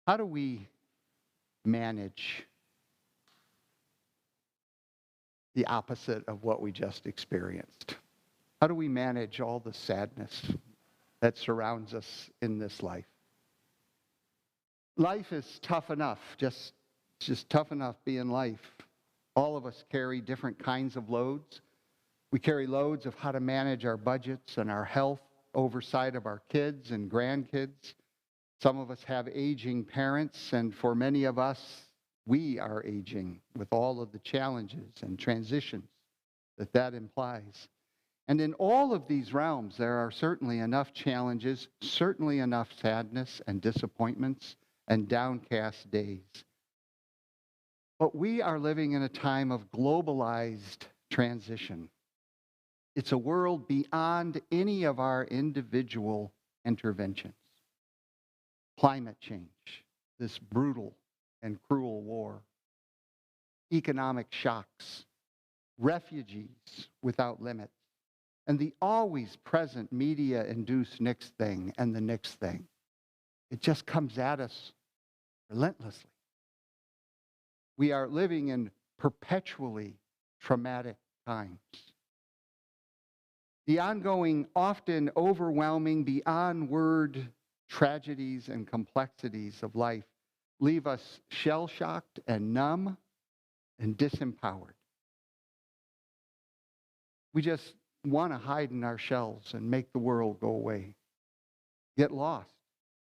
How do we manage the opposite of what we just experienced? How do we manage all the sadness that surrounds us in this life? Life is tough enough, just tough enough being life. All of us carry different kinds of loads. We carry loads of how to manage our budgets and our health, oversight of our kids and grandkids. Some of us have aging parents, and for many of us, we are aging with all of the challenges and transitions that implies. And in all of these realms, there are certainly enough challenges, certainly enough sadness and disappointments and downcast days. But we are living in a time of globalized transition. It's a world beyond any of our individual interventions. Climate change, this brutal and cruel war, economic shocks, refugees without limits, and the always present media-induced next thing and the next thing. It just comes at us relentlessly. We are living in perpetually traumatic times. The ongoing, often overwhelming, beyond word tragedies and complexities of life leave us shell-shocked and numb and disempowered. We just want to hide in our shells and make the world go away. Get lost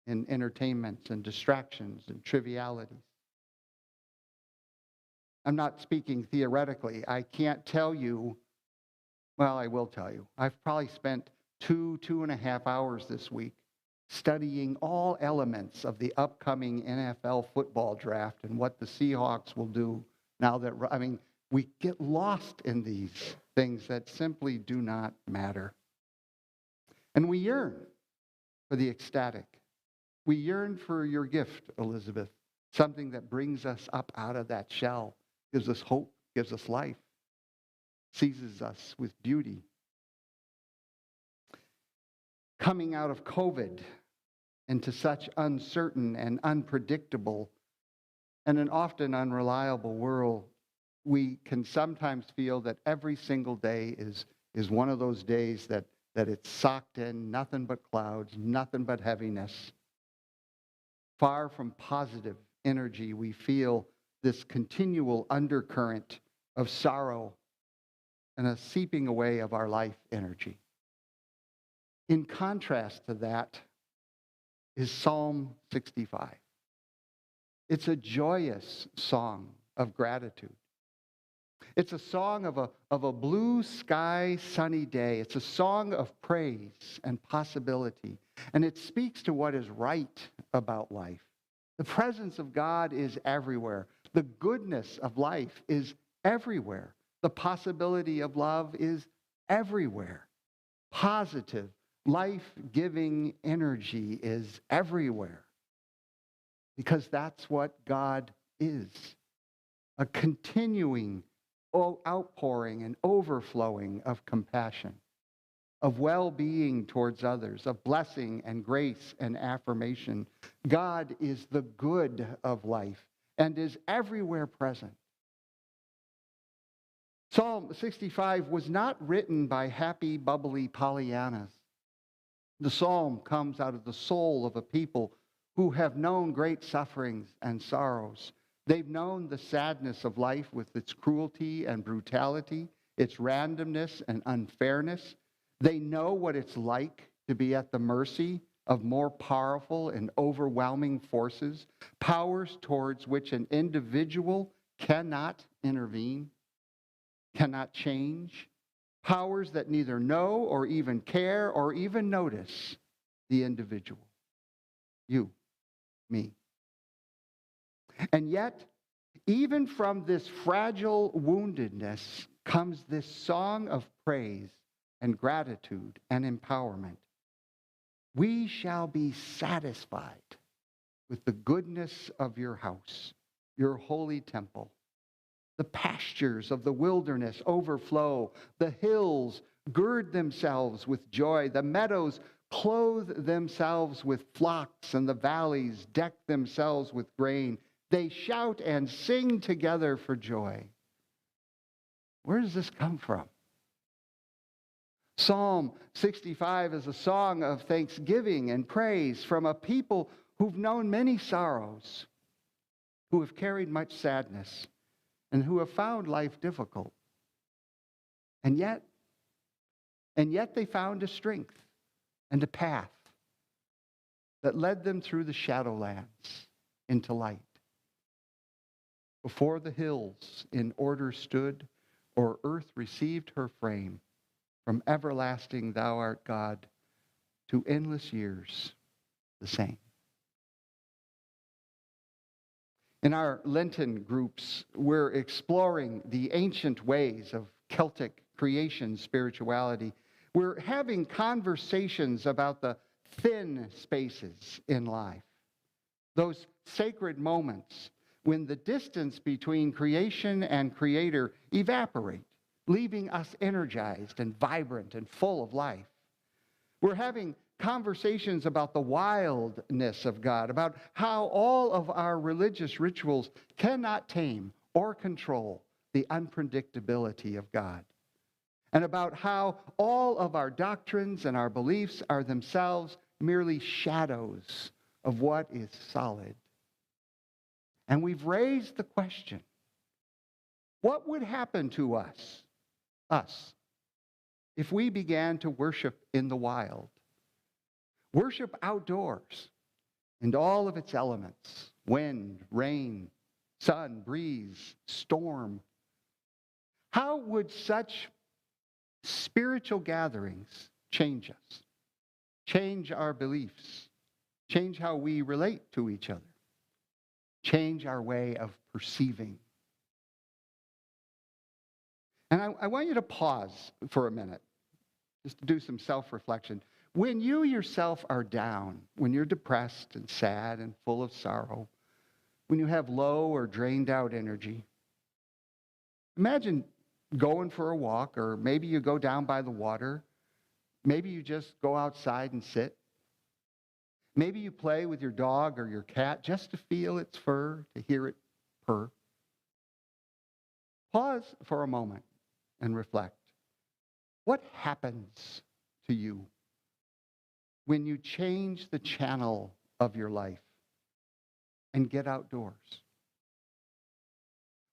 in entertainments and distractions and trivialities. I'm not speaking theoretically. I can't tell you, well, I will tell you. I've probably spent 2.5 hours this week studying all elements of the upcoming NFL football draft and what the Seahawks will do now that, we get lost in these things that simply do not matter. And we yearn for the ecstatic. We yearn for your gift, Elizabeth, something that brings us up out of that shell, gives us hope, gives us life, seizes us with beauty. Coming out of COVID into such uncertain and unpredictable and an often unreliable world, we can sometimes feel that every single day is one of those days that it's socked in, nothing but clouds, nothing but heaviness. Far from positive energy, we feel this continual undercurrent of sorrow and a seeping away of our life energy. In contrast to that is Psalm 65. It's a joyous song of gratitude. It's a song of a blue sky, sunny day. It's a song of praise and possibility. And it speaks to what is right about life. The presence of God is everywhere. The goodness of life is everywhere. The possibility of love is everywhere. Positive, life-giving energy is everywhere. Because that's what God is. A continuing outpouring and overflowing of compassion, of well-being towards others, of blessing and grace and affirmation. God is the good of life and is everywhere present. Psalm 65 was not written by happy, bubbly Pollyannas. The psalm comes out of the soul of a people who have known great sufferings and sorrows. They've known the sadness of life with its cruelty and brutality, its randomness and unfairness. They know what it's like to be at the mercy of more powerful and overwhelming forces, powers towards which an individual cannot intervene, cannot change, powers that neither know or even care or even notice the individual. You, me. And yet, even from this fragile woundedness comes this song of praise and gratitude and empowerment. We shall be satisfied with the goodness of your house, your holy temple. The pastures of the wilderness overflow. The hills gird themselves with joy. The meadows clothe themselves with flocks, and the valleys deck themselves with grain. They shout and sing together for joy. Where does this come from? Psalm 65 is a song of thanksgiving and praise from a people who've known many sorrows, who have carried much sadness, and who have found life difficult. And yet they found a strength and a path that led them through the shadowlands into light. Before the hills in order stood, or earth received her frame, from everlasting thou art God, to endless years the same. In our Lenten groups, we're exploring the ancient ways of Celtic creation spirituality. We're having conversations about the thin spaces in life, those sacred moments when the distance between creation and creator evaporate, leaving us energized and vibrant and full of life. We're having conversations about the wildness of God, about how all of our religious rituals cannot tame or control the unpredictability of God, and about how all of our doctrines and our beliefs are themselves merely shadows of what is solid. And we've raised the question, what would happen to us, if we began to worship in the wild? Worship outdoors and all of its elements, wind, rain, sun, breeze, storm. How would such spiritual gatherings change us, change our beliefs, change how we relate to each other, change our way of perceiving? And I want you to pause for a minute, just to do some self-reflection. When you yourself are down, when you're depressed and sad and full of sorrow, when you have low or drained out energy, imagine going for a walk, or maybe you go down by the water. Maybe you just go outside and sit. Maybe you play with your dog or your cat just to feel its fur, to hear it purr. Pause for a moment and reflect. What happens to you when you change the channel of your life and get outdoors?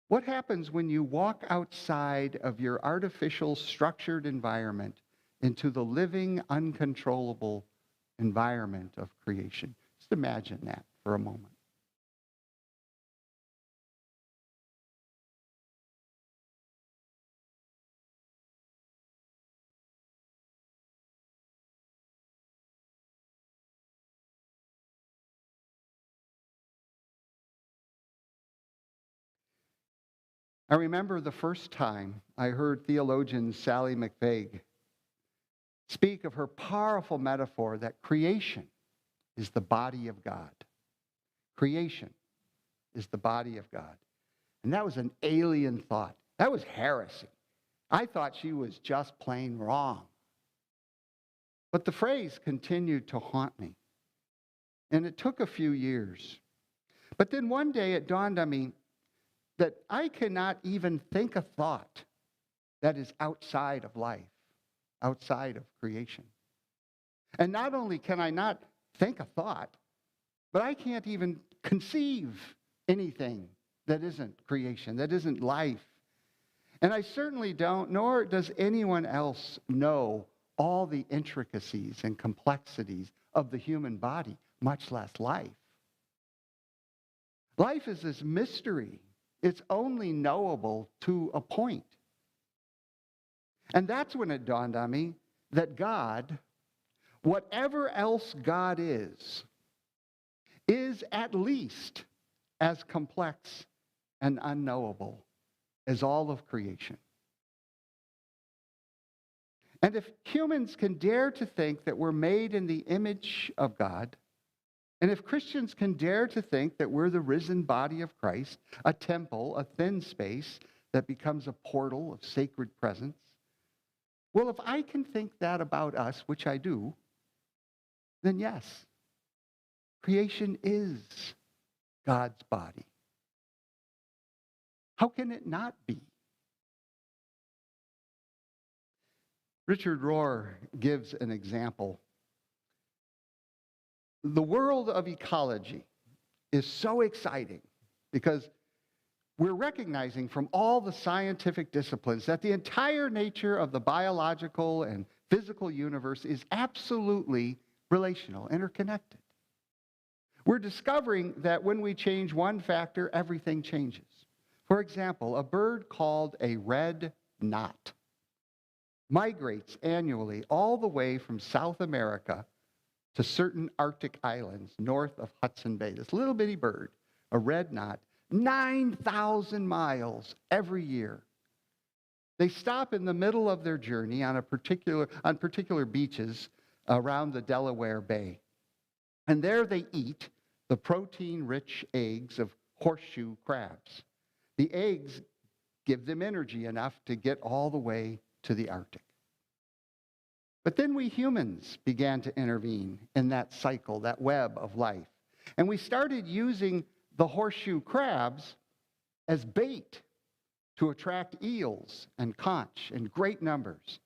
What happens when you walk outside of your artificial structured environment into the living, uncontrollable environment of creation? Just imagine that for a moment. I remember the first time I heard theologian Sally McVeigh speak of her powerful metaphor that creation is the body of God. Creation is the body of God. And that was an alien thought. That was heresy. I thought she was just plain wrong. But the phrase continued to haunt me. And it took a few years. But then one day it dawned on me that I cannot even think a thought that is outside of life, outside of creation. And not only can I not think a thought, but I can't even conceive anything that isn't creation, that isn't life. And I certainly don't, nor does anyone else know all the intricacies and complexities of the human body, much less life. Life is this mystery. It's only knowable to a point. And that's when it dawned on me that God, whatever else God is at least as complex and unknowable as all of creation. And if humans can dare to think that we're made in the image of God, and if Christians can dare to think that we're the risen body of Christ, a temple, a thin space that becomes a portal of sacred presence, well, if I can think that about us, which I do, then yes, creation is God's body. How can it not be? Richard Rohr gives an example. The world of ecology is so exciting because we're recognizing from all the scientific disciplines that the entire nature of the biological and physical universe is absolutely relational, interconnected. We're discovering that when we change one factor, everything changes. For example, a bird called a red knot migrates annually all the way from South America to certain Arctic islands north of Hudson Bay. This little bitty bird, a red knot, 9,000 miles every year. They stop in the middle of their journey on particular beaches around the Delaware Bay. And there they eat the protein-rich eggs of horseshoe crabs. The eggs give them energy enough to get all the way to the Arctic. But then we humans began to intervene in that cycle, that web of life. And we started using the horseshoe crabs as bait to attract eels and conch in great numbers.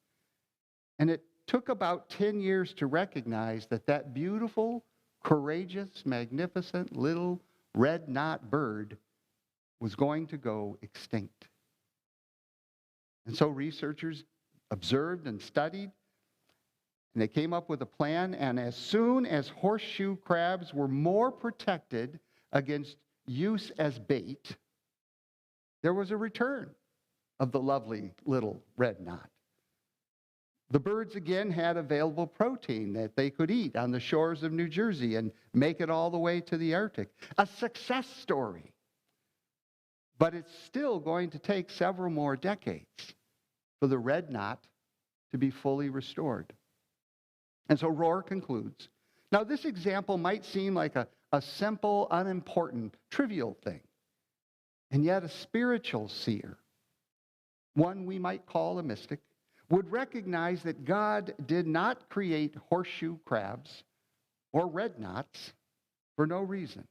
And it took about 10 years to recognize that that beautiful, courageous, magnificent little red knot bird was going to go extinct. And so researchers observed and studied, and they came up with a plan, and as soon as horseshoe crabs were more protected against use as bait, there was a return of the lovely little red knot. The birds again had available protein that they could eat on the shores of New Jersey and make it all the way to the Arctic. A success story. But it's still going to take several more decades for the red knot to be fully restored. And so Rohr concludes, now this example might seem like a simple, unimportant, trivial thing. And yet a spiritual seer, one we might call a mystic, would recognize that God did not create horseshoe crabs or red knots for no reason.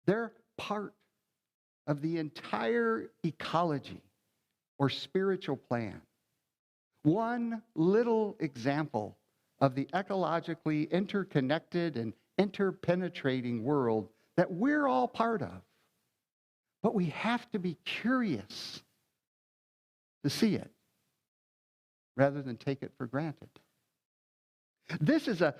They're part of the entire ecology or spiritual plan. One little example of the ecologically interconnected and interpenetrating world that we're all part of. But we have to be curious to see it rather than take it for granted. This is a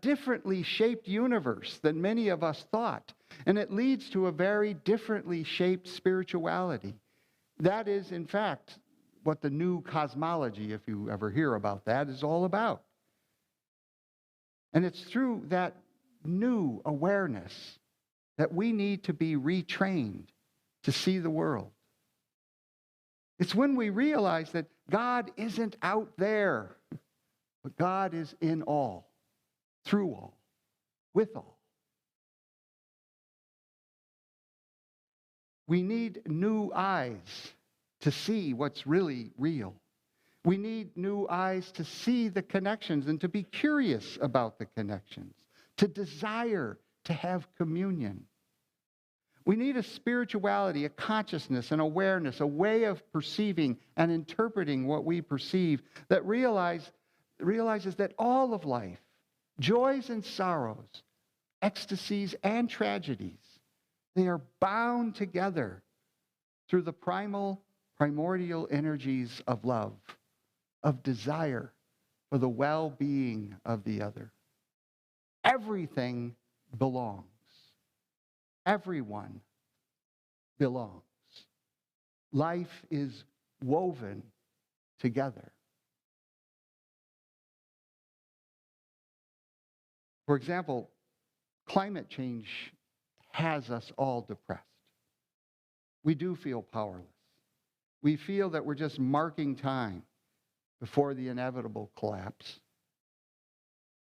differently shaped universe than many of us thought, and it leads to a very differently shaped spirituality. That is, in fact, what the new cosmology, if you ever hear about that, is all about. And it's through that new awareness that we need to be retrained to see the world. It's when we realize that God isn't out there, but God is in all, through all, with all. We need new eyes to see what's really real. We need new eyes to see the connections and to be curious about the connections, to desire to have communion. We need a spirituality, a consciousness, an awareness, a way of perceiving and interpreting what we perceive that realizes that all of life, joys and sorrows, ecstasies and tragedies, they are bound together through the primordial energies of love, of desire for the well-being of the other. Everything belongs. Everyone belongs. Life is woven together. For example, climate change has us all depressed. We do feel powerless. We feel that we're just marking time before the inevitable collapse.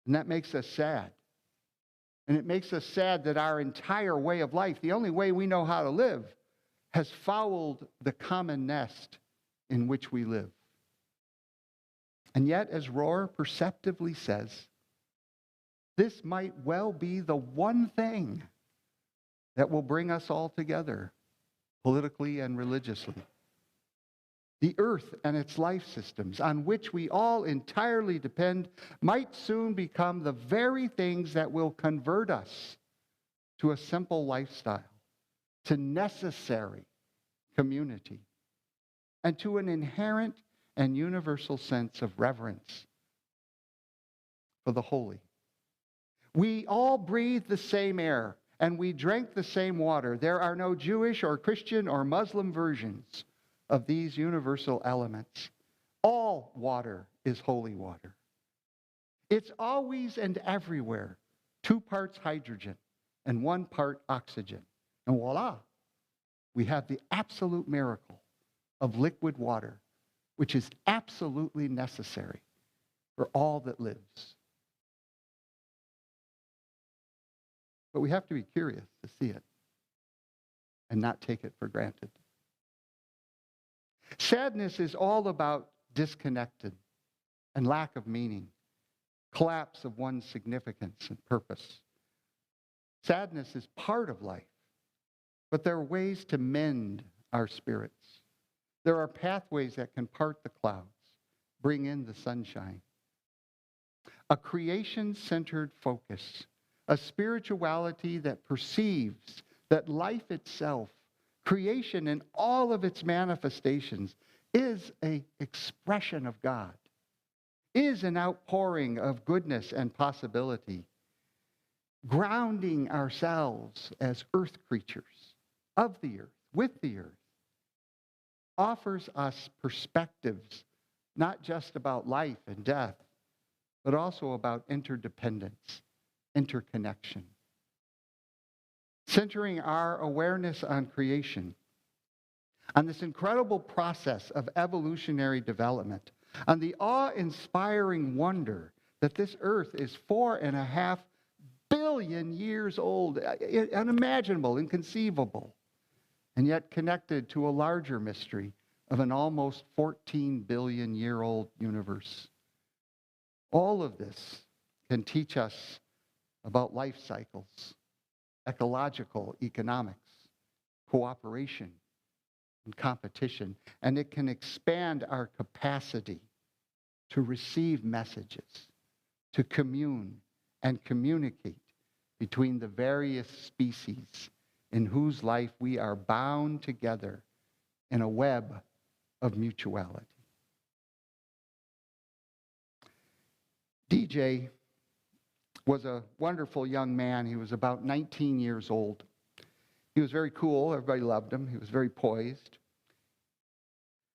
And that makes us sad. And it makes us sad that our entire way of life, the only way we know how to live, has fouled the common nest in which we live. And yet, as Rohr perceptively says, This might well be the one thing that will bring us all together, politically and religiously. The earth and its life systems, on which we all entirely depend, might soon become the very things that will convert us to a simple lifestyle, to necessary community, and to an inherent and universal sense of reverence for the holy. We all breathe the same air, and we drink the same water. There are no Jewish or Christian or Muslim versions of these universal elements. All water is holy water. It's always and everywhere 2 parts hydrogen and 1 part oxygen. And voila, we have the absolute miracle of liquid water, which is absolutely necessary for all that lives. But we have to be curious to see it and not take it for granted. Sadness is all about disconnected and lack of meaning, collapse of one's significance and purpose. Sadness is part of life, but there are ways to mend our spirits. There are pathways that can part the clouds, bring in the sunshine. A creation-centered focus, a spirituality that perceives that life itself, creation in all of its manifestations, is an expression of God, is an outpouring of goodness and possibility, grounding ourselves as earth creatures of the earth, with the earth, offers us perspectives not just about life and death, but also about interdependence, interconnection. Centering our awareness on creation, on this incredible process of evolutionary development, on the awe-inspiring wonder that this earth is 4.5 billion years old, unimaginable, inconceivable, and yet connected to a larger mystery of an almost 14 billion year old universe. All of this can teach us about life cycles, ecological economics, cooperation, and competition, and it can expand our capacity to receive messages, to commune and communicate between the various species in whose life we are bound together in a web of mutuality. DJ was a wonderful young man. He was about 19 years old. He was very cool. Everybody loved him. He was very poised.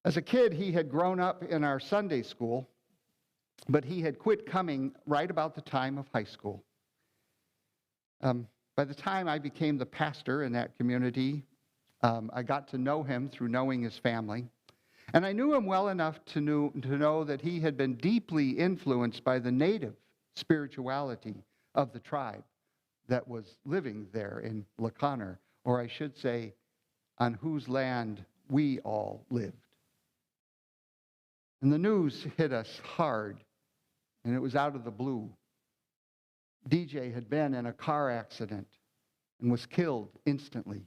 As a kid, he had grown up in our Sunday school, but he had quit coming right about the time of high school. By the time I became the pastor in that community, I got to know him through knowing his family. And I knew him well enough to know that he had been deeply influenced by the native spirituality of the tribe that was living there in Laconer, or I should say, on whose land we all lived. And the news hit us hard, and it was out of the blue. DJ had been in a car accident and was killed instantly.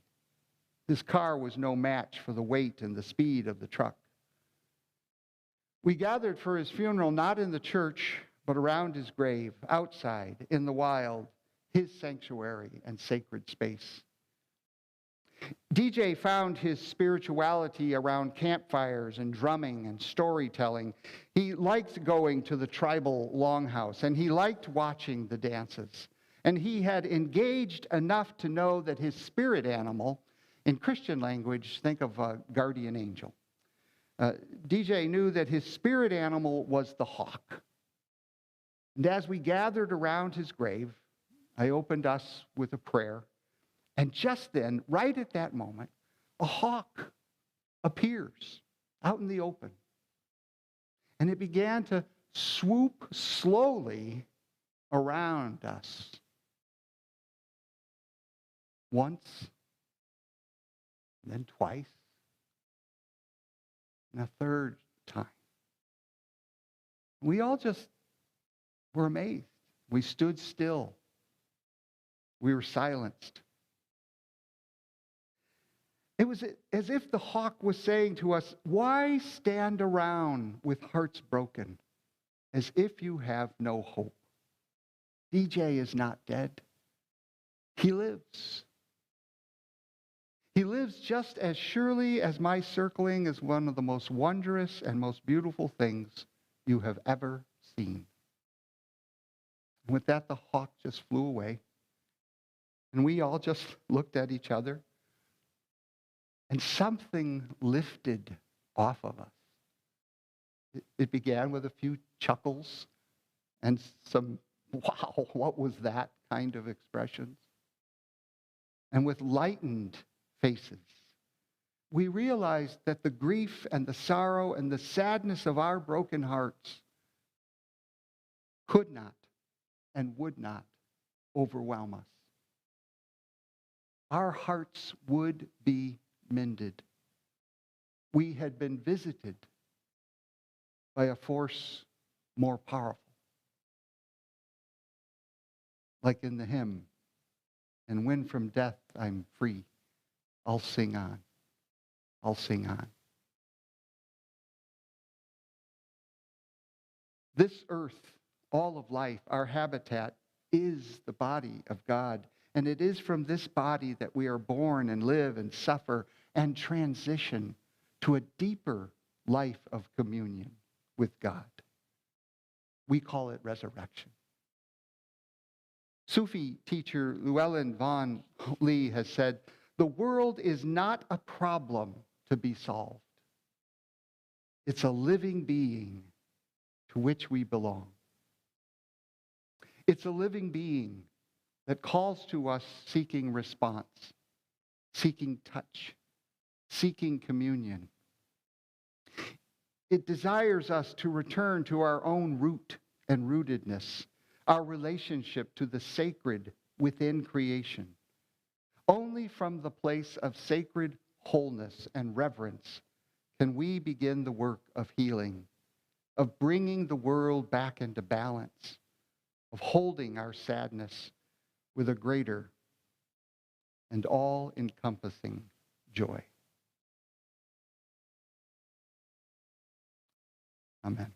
His car was no match for the weight and the speed of the truck. We gathered for his funeral not in the church, but around his grave, outside, in the wild, his sanctuary and sacred space. DJ found his spirituality around campfires and drumming and storytelling. He liked going to the tribal longhouse, and he liked watching the dances. And he had engaged enough to know that his spirit animal, in Christian language, think of a guardian angel. DJ knew that his spirit animal was the hawk. And as we gathered around his grave, I opened us with a prayer. And just then, right at that moment, a hawk appears out in the open. And it began to swoop slowly around us. Once, and then twice, and a third time. We all just were amazed. We stood still. We were silenced. It was as if the hawk was saying to us, why stand around with hearts broken as if you have no hope? DJ is not dead. He lives. He lives just as surely as my circling is one of the most wondrous and most beautiful things you have ever seen. And with that, the hawk just flew away. And we all just looked at each other. And something lifted off of us. It began with a few chuckles and some, wow, what was that kind of expressions? And with lightened faces, we realized that the grief and the sorrow and the sadness of our broken hearts could not and would not overwhelm us. Our hearts would be mended. We had been visited by a force more powerful. Like in the hymn, and when from death I'm free, I'll sing on. I'll sing on. This earth, all of life, our habitat, is the body of God. And it is from this body that we are born and live and suffer and transition to a deeper life of communion with God. We call it resurrection. Sufi teacher Llewellyn Vaughan Lee has said, the world is not a problem to be solved. It's a living being to which we belong. It's a living being that calls to us seeking response, seeking touch, seeking communion. It desires us to return to our own root and rootedness, our relationship to the sacred within creation. Only from the place of sacred wholeness and reverence can we begin the work of healing, of bringing the world back into balance, of holding our sadness with a greater and all-encompassing joy. Amen.